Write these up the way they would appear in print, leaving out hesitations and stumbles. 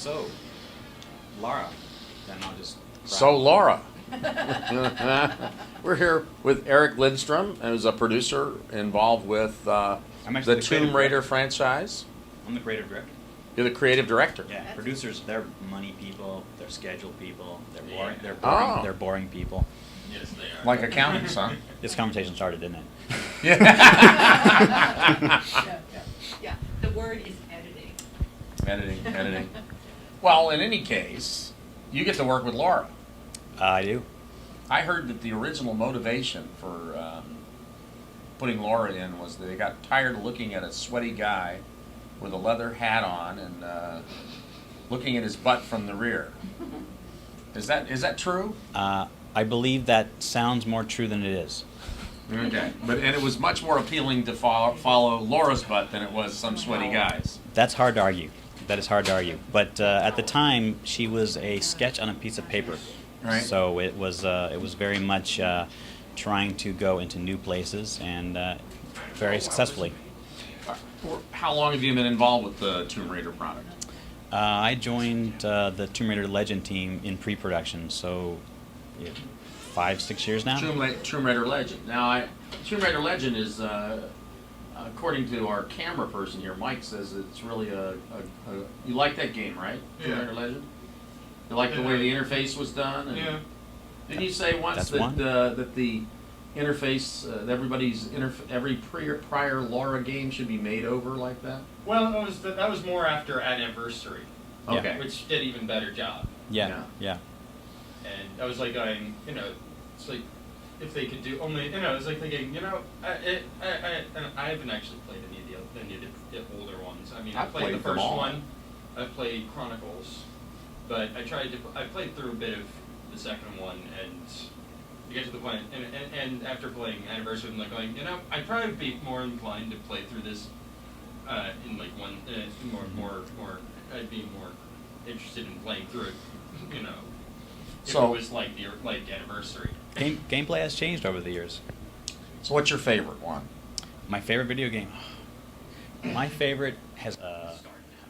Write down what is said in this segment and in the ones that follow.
So, Laura, then I'll just. So, Laura. We're here with Eric Lindstrom, who's a producer involved with the Tomb Raider franchise. I'm the creative director. You're the creative director. Yeah, producers, they're money people, they're schedule people, they're boring, they're boring people. Yes, they are. Like accountants, huh? This conversation started, didn't it? Yeah. The word is editing. Editing. Well, in any case, you get to work with Laura. I do. I heard that the original motivation for putting Laura in was that they got tired of looking at a sweaty guy with a leather hat on and looking at his butt from the rear. Is that true? I believe that sounds more true than it is. Okay, and it was much more appealing to follow Laura's butt than it was some sweaty guys. That's hard to argue. That is hard to argue. But at the time, she was a sketch on a piece of paper. Right. So it was very much trying to go into new places and very successfully. How long have you been involved with the Tomb Raider product? I joined the Tomb Raider Legend team in pre-production, so 5-6 years now. Tomb Raider Legend. Now, Tomb Raider Legend is, according to our camera person here, Mike says it's really you like that game, right? Yeah. Tomb Raider Legend? You like the way the interface was done? And Yeah. Didn't you say once that the interface, every prior Laura game should be made over like that? Well, that was more after Anniversary, Okay. which did even better job. Yeah. And I was like going, it's like if they could do only, I was like thinking, I haven't actually played any of the older ones. I mean, I played the them first all. one. I played Chronicles, but I played through a bit of the second one, and you get to the point, and after playing Anniversary, I'm like going, I'd probably be more inclined to play through this in like one more. I'd be more interested in playing through it, if it was like Anniversary. Gameplay has changed over the years. So what's your favorite one? My favorite video game. My favorite has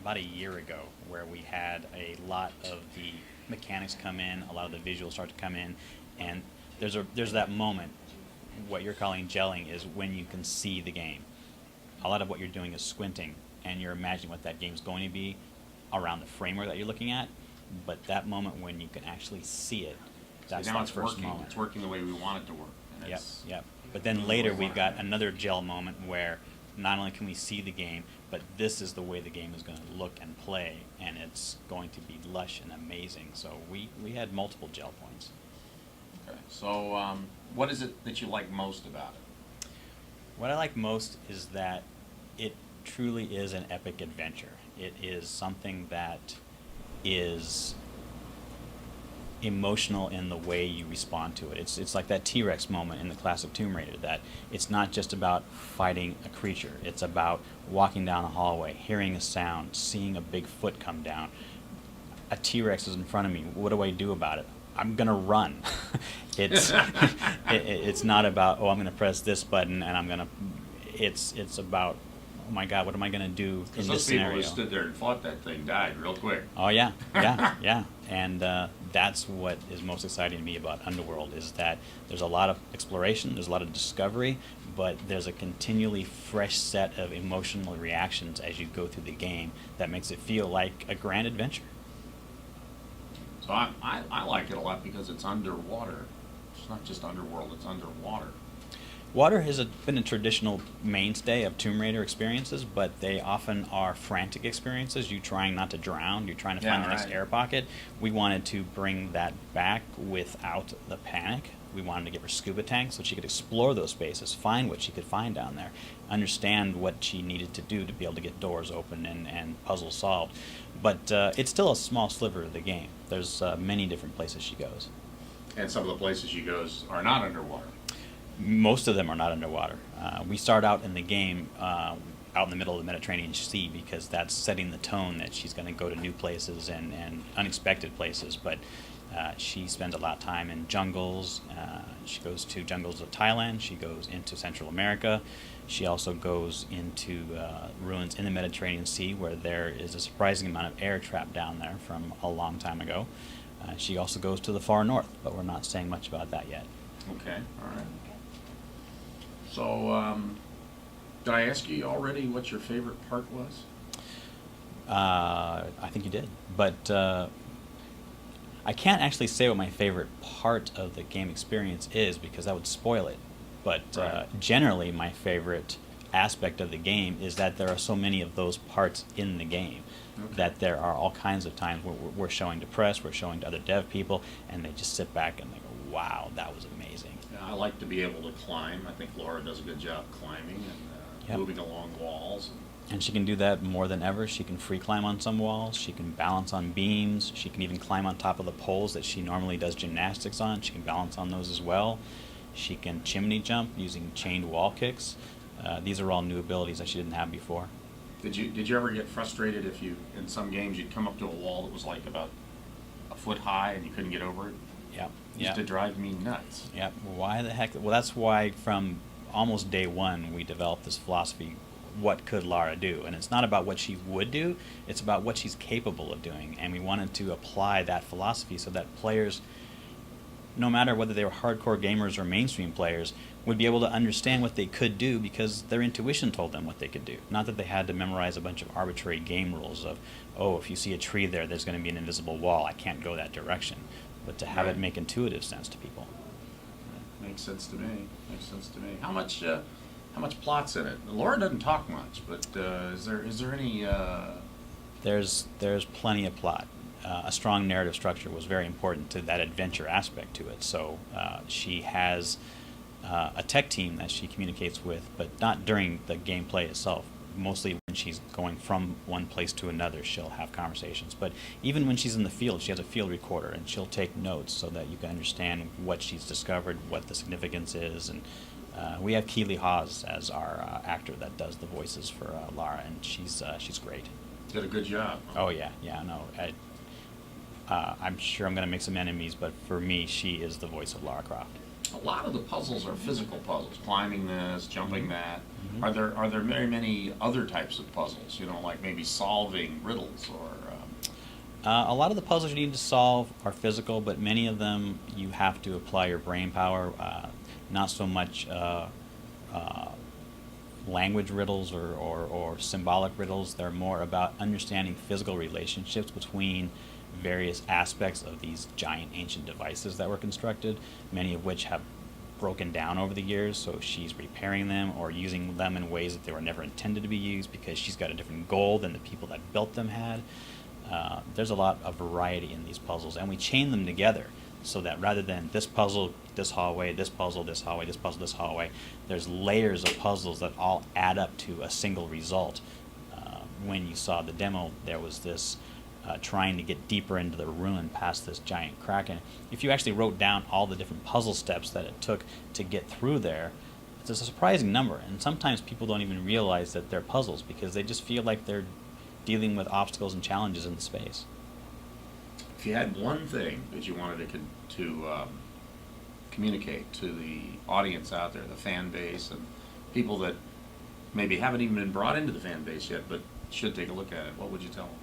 about a year ago, where we had a lot of the mechanics come in, a lot of the visuals start to come in, and there's that moment. What you're calling gelling is when you can see the game. A lot of what you're doing is squinting, and you're imagining what that game's going to be around the framework that you're looking at. But that moment when you can actually see it, that's now that it's first working. moment. It's working the way we want it to work. And Yep. But then later we've got another gel moment where not only can we see the game, but this is the way the game is going to look and play, and it's going to be lush and amazing. So we had multiple gel points. Okay. So what is it that you like most about it? What I like most is that it truly is an epic adventure. It is something that is emotional in the way you respond to it. It's like that T-Rex moment in the classic Tomb Raider, that it's not just about fighting a creature. It's about walking down a hallway, hearing a sound, seeing a big foot come down. A T-Rex is in front of me. What do I do about it? I'm gonna run. It's not about, I'm gonna press this button and I'm gonna. It's about, oh my God, what am I gonna do in this scenario? Those people who stood there and fought that thing died real quick. Oh yeah, and that's what is most exciting to me about Underworld, is that there's a lot of exploration, there's a lot of discovery, but there's a continually fresh set of emotional reactions as you go through the game that makes it feel like a grand adventure. So I like it a lot because it's underwater. It's not just Underworld, it's underwater. Water has been a traditional mainstay of Tomb Raider experiences, but they often are frantic experiences. You trying not to drown, you're trying to find the next air pocket. We wanted to bring that back without the panic. We wanted to give her scuba tanks so she could explore those spaces, find what she could find down there, understand what she needed to do to be able to get doors open and puzzles solved. But it's still a small sliver of the game. There's many different places she goes. And some of the places she goes are not underwater. Most of them are not underwater. We start out in the game out in the middle of the Mediterranean Sea, because that's setting the tone that she's going to go to new places and unexpected places. But she spends a lot of time in jungles. She goes to jungles of Thailand. She goes into Central America. She also goes into ruins in the Mediterranean Sea, where there is a surprising amount of air trapped down there from a long time ago. She also goes to the far north, but we're not saying much about that yet. Okay, all right. So, did I ask you already what your favorite part was? I think you did, but I can't actually say what my favorite part of the game experience is, because that would spoil it. But Right. Generally, my favorite aspect of the game is that there are so many of those parts in the game. Okay. That there are all kinds of times where we're showing to press, we're showing to other dev people, and they just sit back and they go, wow, that was amazing. Yeah, I like to be able to climb. I think Laura does a good job climbing and Yep. moving along walls. And she can do that more than ever. She can free climb on some walls. She can balance on beams. She can even climb on top of the poles that she normally does gymnastics on. She can balance on those as well. She can chimney jump using chained wall kicks. These are all new abilities that she didn't have before. Did you ever get frustrated if you, in some games, you'd come up to a wall that was like about a foot high and you couldn't get over it? Yeah, Used to drive me nuts. Yeah. Why the heck? Well, that's why from almost day one we developed this philosophy: what could Lara do? And it's not about what she would do; it's about what she's capable of doing. And we wanted to apply that philosophy so that players, no matter whether they were hardcore gamers or mainstream players, would be able to understand what they could do because their intuition told them what they could do. Not that they had to memorize a bunch of arbitrary game rules of, oh, if you see a tree there, there's going to be an invisible wall. I can't go that direction. But to have it make intuitive sense to people. Makes sense to me. Makes sense to me. How much plot's in it? Laura doesn't talk much, but is there any? There's plenty of plot. A strong narrative structure was very important to that adventure aspect to it. So she has a tech team that she communicates with, but not during the gameplay itself. Mostly when she's going from one place to another, she'll have conversations. But even when she's in the field, she has a field recorder, and she'll take notes so that you can understand what she's discovered, what the significance is. And we have Keely Hawes as our actor that does the voices for Lara, and she's great. Did a good job. Oh yeah, no. I'm sure I'm going to make some enemies, but for me, she is the voice of Lara Croft. A lot of the puzzles are physical puzzles, climbing this, jumping that. Mm-hmm. Are there very many other types of puzzles? You know, like maybe solving riddles or. A lot of the puzzles you need to solve are physical, but many of them you have to apply your brain power. Not so much language riddles or symbolic riddles. They're more about understanding physical relationships between various aspects of these giant ancient devices that were constructed, many of which have broken down over the years, so she's repairing them or using them in ways that they were never intended to be used because she's got a different goal than the people that built them had. There's a lot of variety in these puzzles, and we chain them together so that rather than this puzzle, this hallway, this puzzle, this hallway, this puzzle, this hallway, there's layers of puzzles that all add up to a single result. When you saw the demo, there was this trying to get deeper into the ruin past this giant kraken. If you actually wrote down all the different puzzle steps that it took to get through there, it's a surprising number, and sometimes people don't even realize that they're puzzles because they just feel like they're dealing with obstacles and challenges in the space. If you had one thing that you wanted to communicate to the audience out there, the fan base, and people that maybe haven't even been brought into the fan base yet but should take a look at it, what would you tell them?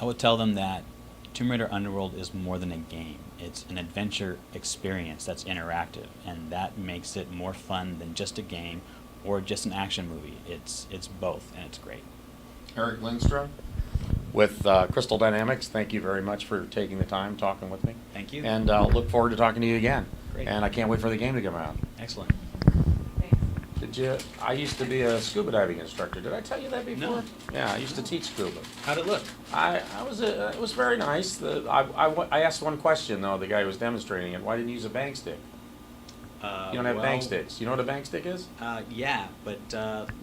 I would tell them that Tomb Raider Underworld is more than a game. It's an adventure experience that's interactive, and that makes it more fun than just a game or just an action movie. It's both, and it's great. Eric Lindstrom with Crystal Dynamics, thank you very much for taking the time talking with me. Thank you. And I'll look forward to talking to you again. Great. And I can't wait for the game to come out. Excellent. Thanks. I used to be a scuba diving instructor. Did I tell you that before? No. Yeah, I used to teach scuba. How'd it look? It was very nice. I asked one question though. The guy who was demonstrating it. Why didn't you use a bang stick? You don't have bang sticks. You know what a bang stick is? Yeah, but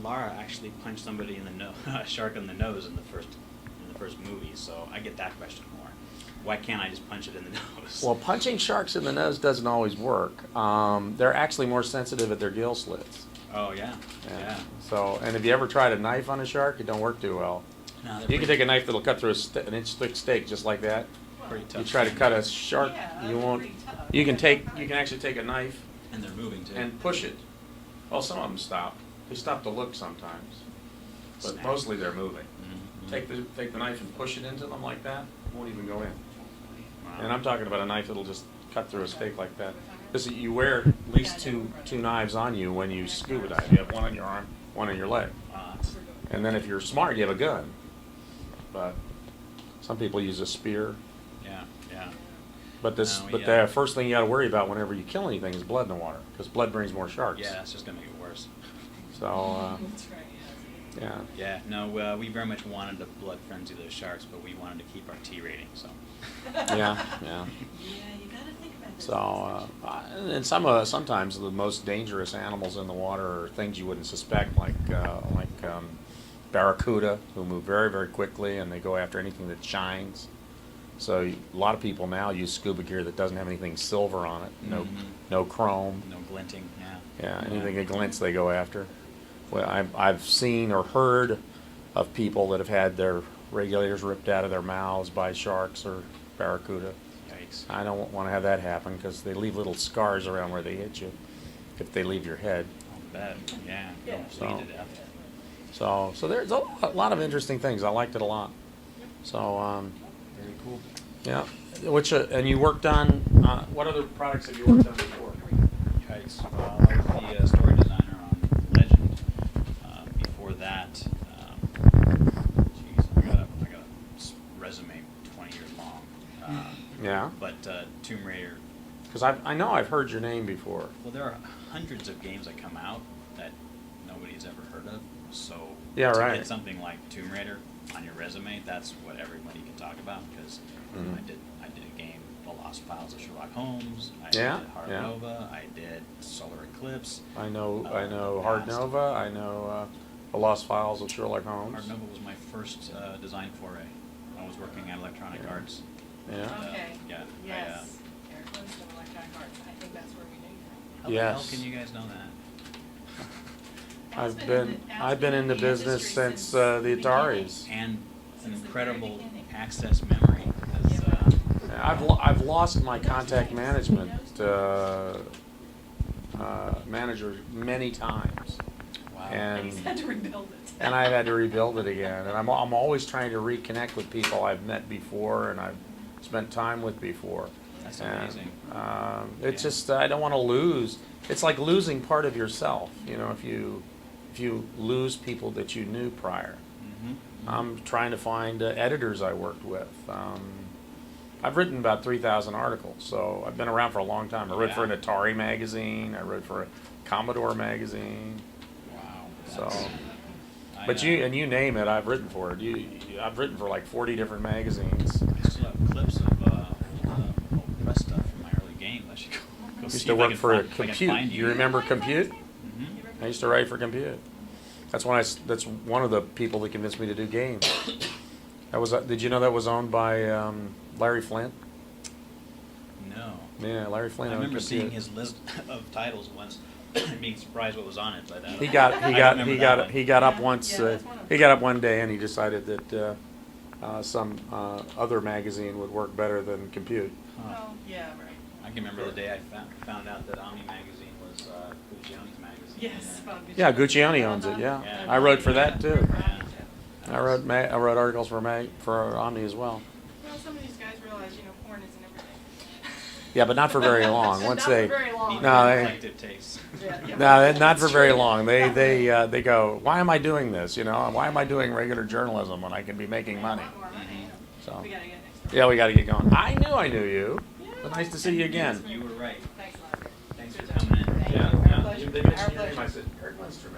Lara actually punched somebody in the nose, a shark in the nose in the first movie. So I get that question more. Why can't I just punch it in the nose? Well, punching sharks in the nose doesn't always work. They're actually more sensitive at their gill slits. Oh yeah. Yeah. So, and if you ever tried a knife on a shark, it don't work too well. No, You can take a knife that'll cut through an inch thick steak just like that. pretty tough. You try to cut a shark, Yeah, you won't. pretty tough. You can actually take a knife and they're moving too. and push it. Well, some of them stop. They stop to look sometimes, but Snap. mostly they're moving. Mhm. Take the knife and push it into them like that. Won't even go in. Wow. And I'm talking about a knife that'll just cut through a steak like that. Because you wear at least two knives on you when you scuba dive. You have one on your arm, one on your leg. Wow, that's- And then if you're smart, you have a gun. But some people use a spear. yeah. Yeah. But No, but yeah. the first thing you got to worry about whenever you kill anything is blood in the water, because blood brings more sharks. Yeah. It's just gonna make it worse. So That's right, yes. yeah. Yeah. No. We very much wanted to blood frenzy those sharks, but we wanted to keep our T rating. So. Yeah, yeah. Yeah, you gotta think about this. So and sometimes the most dangerous animals in the water are things you wouldn't suspect, like barracuda, who move very, very quickly, and they go after anything that shines. So a lot of people now use scuba gear that doesn't have anything silver on it, Mhm. no chrome. No glinting. Yeah. Yeah, anything that glints they go after. Well, I've seen or heard of people that have had their regulators ripped out of their mouths by sharks or barracuda. Yikes. I don't want to have that happen because they leave little scars around where they hit you if they leave your head. I'll bet. Yeah. Yeah. They'll bleed to death. So there's a lot of interesting things. I liked it a lot. So Very cool. yeah, which and you worked on what other products have you worked on before? Yikes. Well, I was the story designer on Legend. Before that, geez, I got a resume 20 years long. Yeah, But Tomb Raider. because I know I've heard your name before. Well, there are hundreds of games that come out that nobody's ever heard of. So Yeah, to right. get something like Tomb Raider on your resume, that's what everybody can talk about. Because Mhm. I did a game, The Lost Files of Sherlock Holmes. I Yeah, did Hard yeah. Nova. I did Solar Eclipse. I know the Hard past. Nova. I know The Lost Files of Sherlock Holmes. Hard Nova was my first design foray. I was working at Electronic Yeah. Arts. Yeah. Okay. Yeah. Yes. Eric Winston, Electronic Arts. I think that's where we knew you. How the Yes. hell can you guys know that? Al's I've been in the business industry since the beginning. Ataris. And an Since the incredible very beginning. access memory. 'Cause, I've lost my contact management manager many times, wow. and He's had to rebuild it. and I've had to rebuild it again. And I'm always trying to reconnect with people I've met before and I've spent time with before. That's And, amazing. It's Yeah. just I don't want to lose. It's like losing part of yourself. You know, if you lose people that you knew prior. Mm-hmm. I'm trying to find editors I worked with. I've written about 3,000 articles, so I've been around for a long time. I wrote for an Yeah. Atari magazine. I wrote for a Commodore magazine. Wow. So, That's- but I, you name it, I've written for it. I've written for like 40 different magazines. I still have clips of old press stuff from my early games. I should go I used see to if I work can for find- if I can Compute. find You remember Compute? Mhm. I used to write for Compute. That's that's one of the people that convinced me to do games. That was did you know that was owned by Larry Flint? No. Yeah, Larry Flint. I owned remember seeing Compute. his list of titles once and being surprised what was on it. But He got up Yeah, once. yeah, that's one of He got up one day and he decided that some other magazine would work better than Compute. Oh, yeah, right. I can remember the day I found out that Omni magazine was Guccione's magazine. Yes. Bob Yeah, Guccione owns it. Yeah, Yeah. I wrote for that too. Yeah. I wrote articles for Omni as well. Well, some of these guys realize, porn isn't everything. Yeah, but not for very long. Once Not they for very long. No, they- Eclectic taste. no, not for very long. They go, why am I doing this? Why am I doing regular journalism when I can be making money? So We gotta get next time. yeah, we got to get going. I knew you. But nice to see you again. You were right. Thanks a lot. Thanks for coming in. Thank you. Yeah, Our yeah. pleasure. They mentioned Our your name. pleasure. I said, Eric Lindstrom.